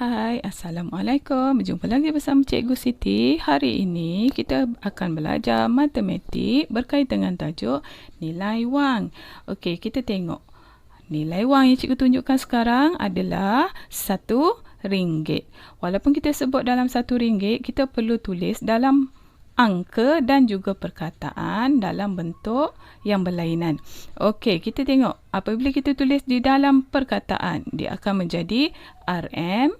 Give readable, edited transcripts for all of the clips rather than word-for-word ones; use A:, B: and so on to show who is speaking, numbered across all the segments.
A: Hai, Assalamualaikum. Berjumpa lagi bersama Cikgu Siti. Hari ini kita akan belajar matematik berkaitan dengan tajuk nilai wang. Okey, kita tengok. Nilai wang yang cikgu tunjukkan sekarang adalah RM1. Walaupun kita sebut dalam RM1, kita perlu tulis dalam angka dan juga perkataan dalam bentuk yang berlainan. Okey, kita tengok. Apabila kita tulis di dalam perkataan, dia akan menjadi RM1.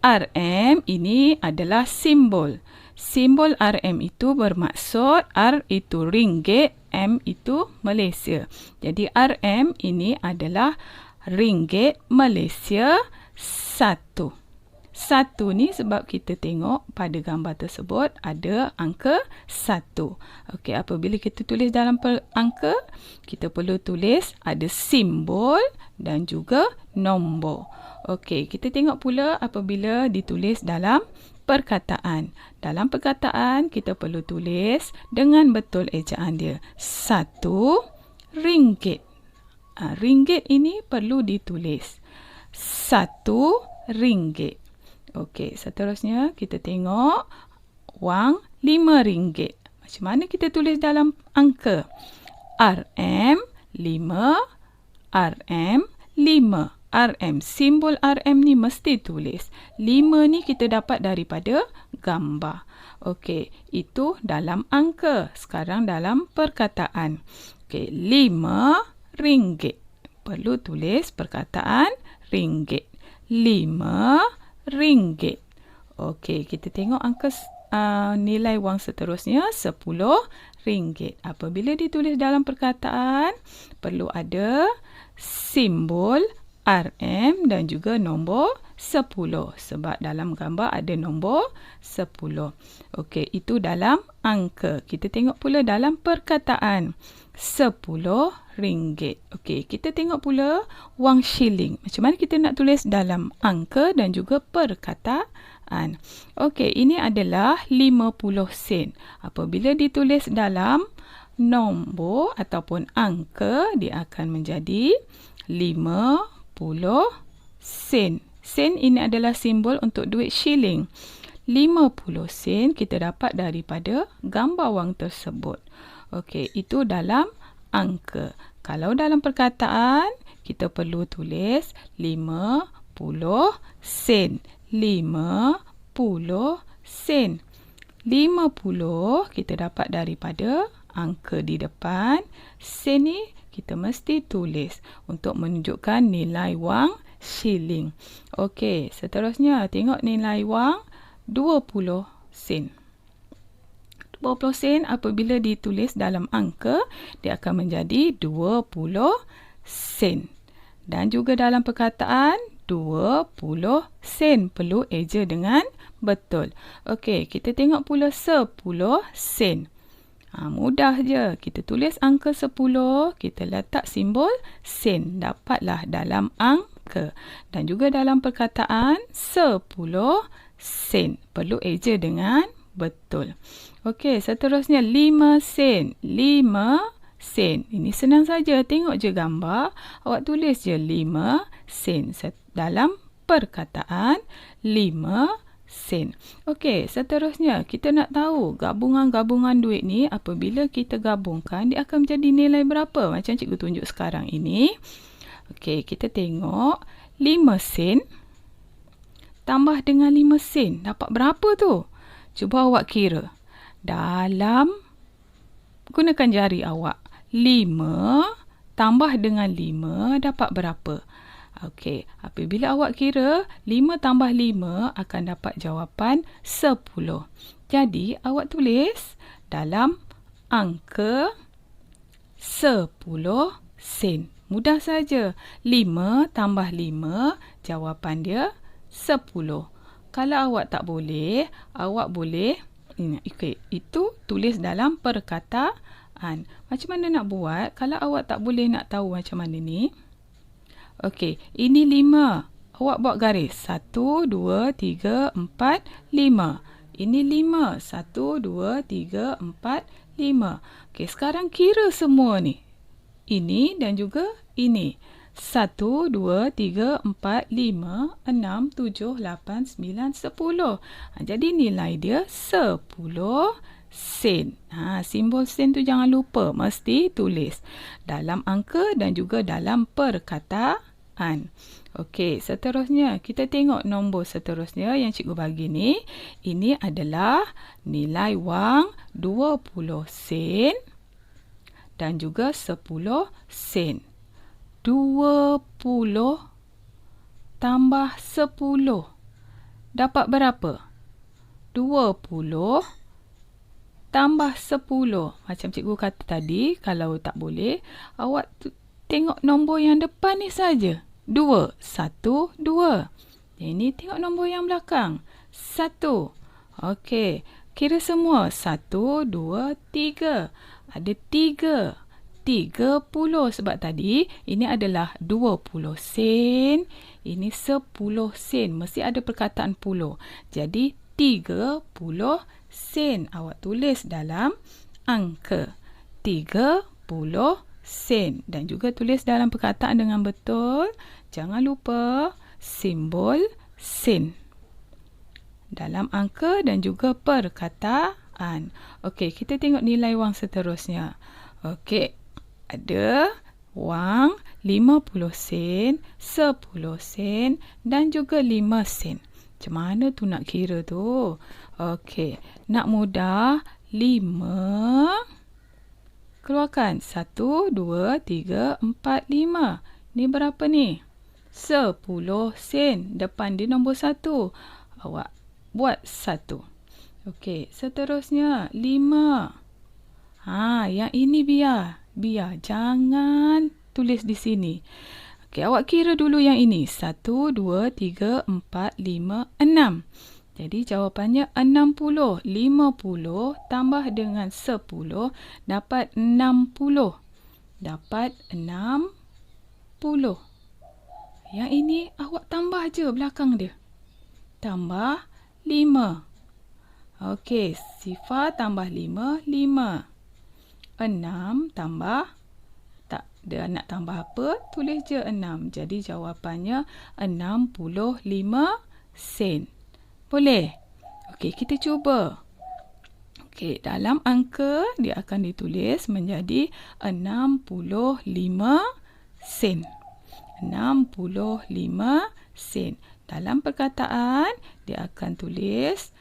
A: RM ini adalah simbol. Simbol RM itu bermaksud R itu ringgit, M itu Malaysia. Jadi RM ini adalah ringgit Malaysia 1. 1 ni sebab kita tengok pada gambar tersebut ada angka 1. Okey, apabila kita tulis dalam angka, kita perlu tulis ada simbol dan juga nombor. Okey, kita tengok pula apabila ditulis dalam perkataan. Dalam perkataan, kita perlu tulis dengan betul ejaan dia. 1 ringgit. Ringgit ini perlu ditulis. 1 ringgit. Okey, seterusnya kita tengok wang RM5. Macam mana kita tulis dalam angka? RM5, RM5. RM, simbol RM ni mesti tulis. 5 ni kita dapat daripada gambar. Okey, itu dalam angka. Sekarang dalam perkataan. Okey, RM5. Perlu tulis perkataan ringgit. RM5. Okey, kita tengok angka nilai wang seterusnya RM10. Apabila ditulis dalam perkataan, perlu ada simbol RM dan juga nombor 10. Sebab dalam gambar ada nombor 10. Okey, itu dalam angka. Kita tengok pula dalam perkataan. RM10. Okey, kita tengok pula wang shilling. Macam mana kita nak tulis dalam angka dan juga perkataan. Okey, ini adalah 50 sen. Apabila ditulis dalam nombor ataupun angka, dia akan menjadi 50 sen. Sen ini adalah simbol untuk duit shilling. 50 sen kita dapat daripada gambar wang tersebut. Okey, itu dalam angka. Kalau dalam perkataan, kita perlu tulis 50 sen. 50 sen. 50 kita dapat daripada angka di depan. Sen ni kita mesti tulis untuk menunjukkan nilai wang shilling. Okey, seterusnya tengok nilai wang 20 sen. 20 sen apabila ditulis dalam angka, dia akan menjadi 20 sen. Dan juga dalam perkataan, 20 sen. Perlu eja dengan betul. Okey, kita tengok pula 10 sen. Mudah je. Kita tulis angka 10, kita letak simbol sen. Dapatlah dalam angka. Dan juga dalam perkataan, 10 sen. Perlu eja dengan betul. Okey, seterusnya 5 sen. 5 sen. Ini senang saja. Tengok je gambar. Awak tulis je 5 sen. Dalam perkataan 5 sen. Okey, seterusnya kita nak tahu gabungan-gabungan duit ni apabila kita gabungkan dia akan menjadi nilai berapa? Macam cikgu tunjuk sekarang ini. Okey, kita tengok 5 sen tambah dengan 5 sen. Dapat berapa tu? Cuba awak kira. Gunakan jari awak. 5 tambah dengan 5 dapat berapa? Okey, apabila awak kira, 5 tambah 5 akan dapat jawapan 10. Jadi, awak tulis dalam angka 10 sen. Mudah saja. 5 tambah 5, jawapan dia 10. Kalau awak tak boleh, awak boleh itu tulis dalam perkataan. Macam mana nak buat kalau awak tak boleh nak tahu macam mana ni? Okey, ini 5. Awak buat garis. 1, 2, 3, 4, 5. Ini 5. 1, 2, 3, 4, 5. Okey, sekarang kira semua ni. Ini dan juga ini. 1, 2, 3, 4, 5, 6, 7, 8, 9, 10. Jadi nilai dia 10 sen. Simbol sen tu jangan lupa, mesti tulis dalam angka dan juga dalam perkataan. Okey, seterusnya kita tengok nombor seterusnya yang cikgu bagi ni. Ini adalah nilai wang 20 sen dan juga 10 sen. 20 tambah 10 dapat berapa? 20 tambah 10. Macam cikgu kata tadi, kalau tak boleh, awak tengok nombor yang depan ni saja. 2, 1, 2. Ini tengok nombor yang belakang. 1. Okey, kira semua. 1, 2, 3. Ada 3. 30 sebab tadi ini adalah 20 sen. Ini 10 sen. Mesti ada perkataan puluh. Jadi 30 sen. Awak tulis dalam angka. 30 sen. Dan juga tulis dalam perkataan dengan betul. Jangan lupa simbol sen dalam angka dan juga perkataan. Okey, kita tengok nilai wang seterusnya. Okey, ada wang 50 sen, 10 sen dan juga 5 sen. Macam mana tu nak kira tu? Okey, nak mudah, 5. Keluarkan. 1, 2, 3, 4, 5. Ni berapa ni? 10 sen. Depan dia nombor 1. Awak buat 1. Okey, seterusnya 5. Yang ini biar. Jangan tulis di sini. Okey, awak kira dulu yang ini. 1, 2, 3, 4, 5, 6. Jadi jawapannya 60. 50 tambah dengan 10 dapat 60. Dapat 60. Yang ini awak tambah je belakang dia. Tambah 5. Okey, sifar tambah 5, 5. 6 tambah, tak ada nak tambah apa, tulis je 6. Jadi jawapannya 65 sen. Boleh? Okey, kita cuba. Okey, dalam angka dia akan ditulis menjadi 65 sen. 65 sen. Dalam perkataan dia akan tulis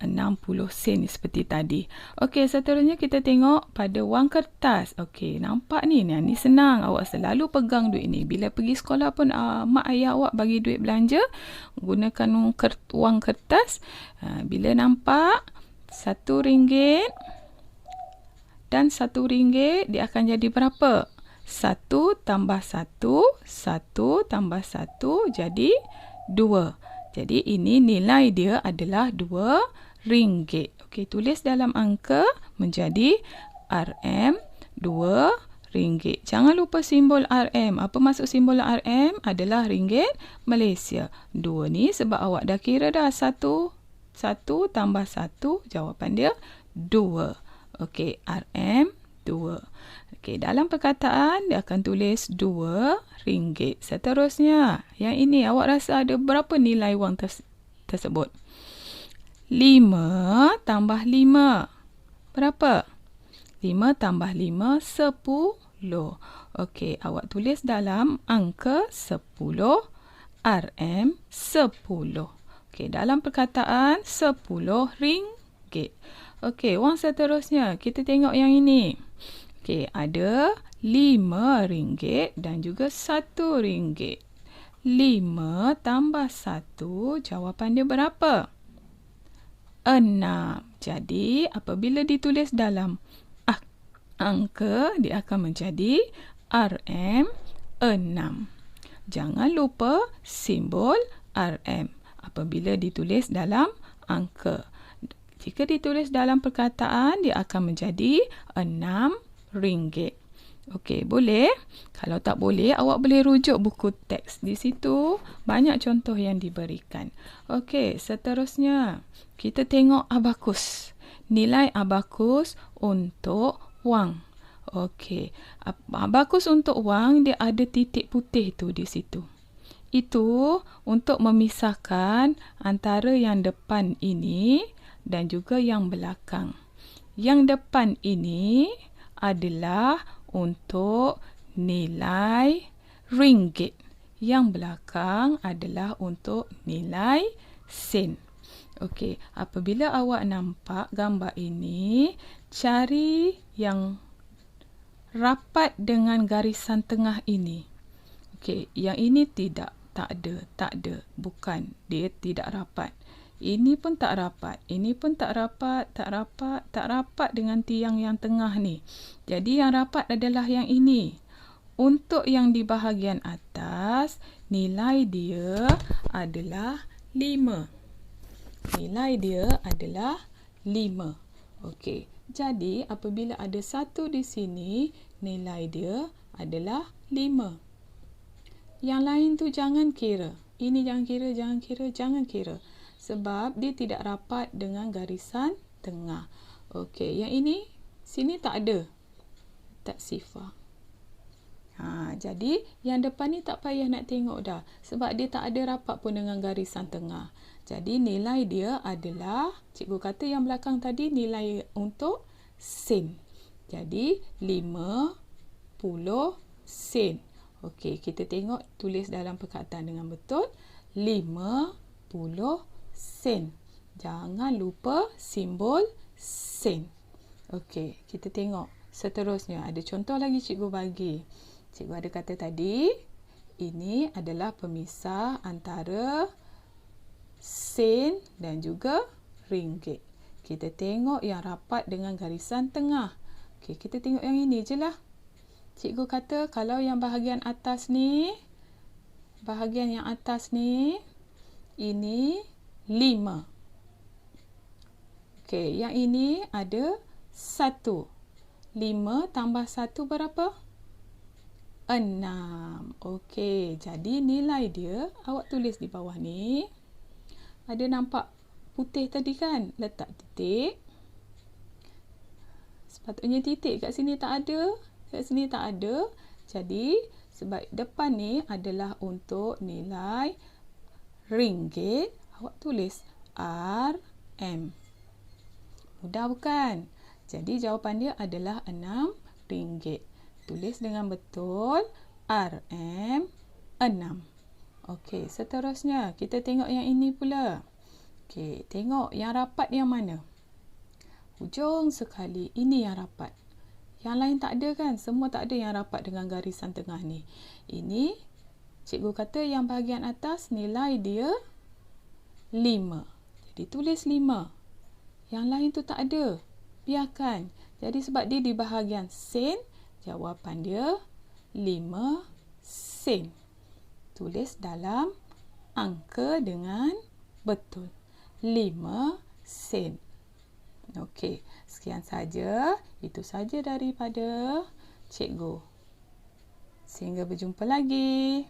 A: 60 sen seperti tadi. Okey, seterusnya kita tengok pada wang kertas. Okey, nampak ni senang. Awak selalu pegang duit ni. Bila pergi sekolah pun mak ayah awak bagi duit belanja, gunakan wang kertas. Bila nampak RM1 dan RM1, dia akan jadi berapa? 1 tambah 1, 1 tambah 1 jadi 2. Jadi ini nilai dia adalah RM2. Okey, tulis dalam angka menjadi RM RM2. Jangan lupa simbol RM. Apa maksud simbol RM? Adalah ringgit Malaysia. 2 ni sebab awak dah kira dah 1 tambah 1, jawapan dia 2. Okey, RM 2. Okey, dalam perkataan dia akan tulis RM2. Seterusnya, yang ini awak rasa ada berapa nilai wang tersebut? 5 tambah 5. Berapa? 5 tambah 5, 10. Okey, awak tulis dalam angka 10, RM 10. Okey, dalam perkataan RM10. Okey, wang seterusnya, kita tengok yang ini. Okey, ada RM5 dan juga RM1. 5 tambah 1, jawapan dia berapa? 6. Jadi, apabila ditulis dalam angka, dia akan menjadi RM6. Jangan lupa simbol RM apabila ditulis dalam angka. Jika ditulis dalam perkataan, dia akan menjadi RM6. Okey, boleh? Kalau tak boleh, awak boleh rujuk buku teks. Di situ banyak contoh yang diberikan. Okey, seterusnya kita tengok abakus. Nilai abakus untuk wang. Okey. Bagus untuk wang dia ada titik putih tu di situ. Itu untuk memisahkan antara yang depan ini dan juga yang belakang. Yang depan ini adalah untuk nilai ringgit. Yang belakang adalah untuk nilai sen. Okey, apabila awak nampak gambar ini, cari yang rapat dengan garisan tengah ini. Okey, yang ini tidak, tak ada, bukan, dia tidak rapat. Ini pun tak rapat, ini pun tak rapat dengan tiang yang tengah ni. Jadi yang rapat adalah yang ini. Untuk yang di bahagian atas, nilai dia adalah 5. Nilai dia adalah 5. Okey, jadi apabila ada 1 di sini, nilai dia adalah 5. Yang lain tu jangan kira. Ini jangan kira. Sebab dia tidak rapat dengan garisan tengah. Okey, yang ini sini tak ada. Tak sifar. Jadi yang depan ni tak payah nak tengok dah. Sebab dia tak ada rapat pun dengan garisan tengah. Jadi nilai dia adalah, cikgu kata yang belakang tadi nilai untuk sen. Jadi 50 sen. Okey, kita tengok tulis dalam perkataan dengan betul. 50 sen. Jangan lupa simbol sen. Okey, kita tengok seterusnya. Ada contoh lagi cikgu bagi. Cikgu ada kata tadi, ini adalah pemisah antara sen dan juga ringgit. Kita tengok yang rapat dengan garisan tengah. Okey, kita tengok yang ini je lah. Cikgu kata kalau yang bahagian atas ni, ini 5. Okey, yang ini ada 1. 5 tambah 1 berapa? 6. Okey, jadi nilai dia, awak tulis di bawah ni. Ada nampak putih tadi kan? Letak titik. Sepatutnya titik kat sini tak ada. Kat sini tak ada. Jadi, sebab depan ni adalah untuk nilai ringgit, awak tulis RM. Mudah bukan? Jadi, jawapan dia adalah 6 ringgit. Tulis dengan betul RM 6. Okey, seterusnya kita tengok yang ini pula. Okey, tengok yang rapat yang mana? Hujung sekali, ini yang rapat. Yang lain tak ada kan? Semua tak ada yang rapat dengan garisan tengah ni. Ini, cikgu kata yang bahagian atas nilai dia 5. Jadi tulis 5. Yang lain tu tak ada. Biarkan. Jadi sebab dia di bahagian sen, jawapan dia 5 sen. Tulis dalam angka dengan betul. 5 sen. Okey, sekian saja. Itu saja daripada cikgu. Sehingga berjumpa lagi.